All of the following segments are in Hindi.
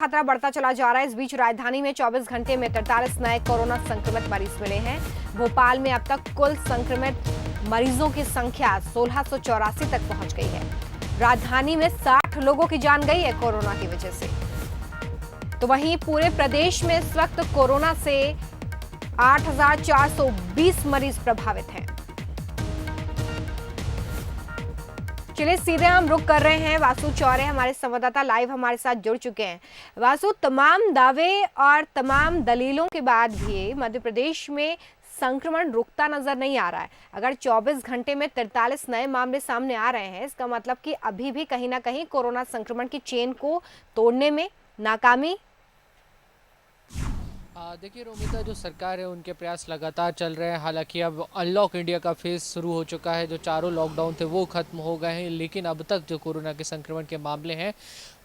खतरा बढ़ता चला जा रहा है। इस बीच राजधानी में 24 घंटे में 43 नए कोरोना संक्रमित मरीज मिले हैं। भोपाल में अब तक कुल संक्रमित मरीजों की संख्या 1684 तक पहुंच गई है। राजधानी में 60 लोगों की जान गई है कोरोना की वजह से। तो वहीं पूरे प्रदेश में इस वक्त कोरोना से 8420 मरीज प्रभावित हैं। चलिए सीधे हम रुक कर रहे हैं। वासु चौरे हमारे संवाददाता लाइव हमारे साथ जुड़ चुके हैं। वासु, तमाम दावे और तमाम दलीलों के बाद भी मध्य प्रदेश में संक्रमण रुकता नजर नहीं आ रहा है। अगर 24 घंटे में 43 नए मामले सामने आ रहे हैं, इसका मतलब कि अभी भी कहीं ना कहीं कोरोना संक्रमण की चेन को तोड़ने में नाकामी। देखिए रोमिता, जो सरकार है उनके प्रयास लगातार चल रहे हैं। हालांकि अब अनलॉक इंडिया का फेज शुरू हो चुका है। जो चारों लॉकडाउन थे वो खत्म हो गए हैं, लेकिन अब तक जो कोरोना के संक्रमण के मामले हैं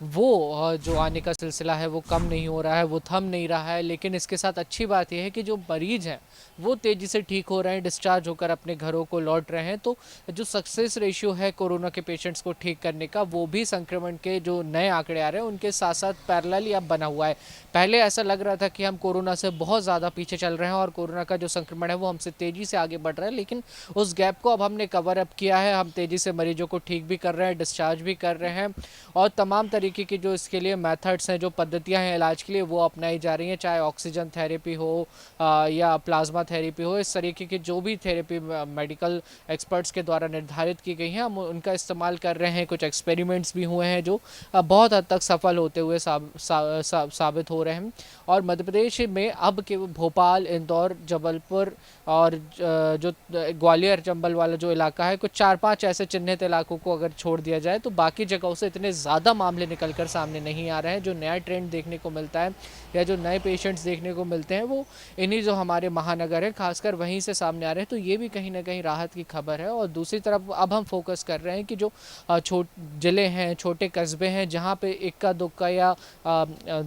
वो जो आने का सिलसिला है वो कम नहीं हो रहा है, वो थम नहीं रहा है। लेकिन इसके साथ अच्छी बात यह है कि जो मरीज हैं वो तेज़ी से ठीक हो रहे हैं, डिस्चार्ज होकर अपने घरों को लौट रहे हैं। तो जो सक्सेस रेशियो है कोरोना के पेशेंट्स को ठीक करने का, वो भी संक्रमण के जो नए आंकड़े आ रहे हैं उनके साथ साथ पैरेलली अब बना हुआ है। पहले ऐसा लग रहा था कि हम कोरोना से बहुत ज़्यादा पीछे चल रहे हैं और कोरोना का जो संक्रमण है वो हमसे तेज़ी से आगे बढ़ रहा है, लेकिन उस गैप को अब हमने कवर अप किया है। हम तेज़ी से मरीजों को ठीक भी कर रहे हैं, डिस्चार्ज भी कर रहे हैं और तमाम तरीके की जो इसके लिए मेथड्स हैं, जो पद्धतियां हैं इलाज के लिए, वो अपनाई जा रही हैं। चाहे ऑक्सीजन थेरेपी हो या प्लाज्मा थेरेपी हो, इस तरीके की जो भी थेरेपी मेडिकल एक्सपर्ट्स के द्वारा निर्धारित की गई हैं हम उनका इस्तेमाल कर रहे हैं। कुछ एक्सपेरिमेंट्स भी हुए हैं जो बहुत हद तक सफल होते हुए साबित हो रहे हैं। और मध्य प्रदेश में अब के भोपाल, इंदौर, जबलपुर और जो ग्वालियर चंबल वाला जो इलाका है, कुछ 4-5 ऐसे चिन्हित इलाकों को अगर छोड़ दिया जाए तो बाकी जगहों से इतने ज़्यादा मामले निकलकर सामने नहीं आ रहे हैं। जो नया ट्रेंड देखने को मिलता है या जो नए पेशेंट्स देखने को मिलते हैं वो इन्हीं जो हमारे महानगर हैं खासकर वहीं से सामने आ रहे हैं। तो ये भी कहीं ना कहीं राहत की खबर है। और दूसरी तरफ अब हम फोकस कर रहे हैं कि जो ज़िले हैं, छोटे कस्बे हैं, जहाँ पे इक्का दुक्का या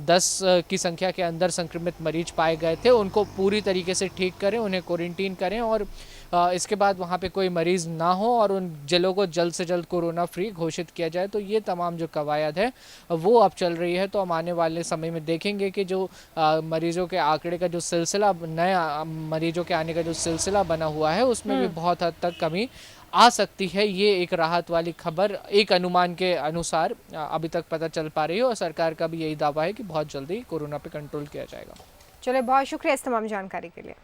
10 की संख्या के अंदर संक्रमित मरीज पाए गए थे, उनको पूरी तरीके से ठीक करें, उन्हें क्वारंटीन करें और इसके बाद वहाँ पे कोई मरीज़ ना हो और उन जिलों को जल्द से जल्द कोरोना फ्री घोषित किया जाए। तो ये तमाम जो कवायद है वो अब चल रही है। तो हम आने वाले समय में देखेंगे कि जो मरीजों के आंकड़े का जो सिलसिला, नए मरीजों के आने का जो सिलसिला बना हुआ है, उसमें भी बहुत हद तक कमी आ सकती है। ये एक राहत वाली खबर एक अनुमान के अनुसार अभी तक पता चल पा रही है और सरकार का भी यही दावा है कि बहुत जल्दी कोरोना पे कंट्रोल किया जाएगा। चलिए, बहुत शुक्रिया इस तमाम जानकारी के लिए।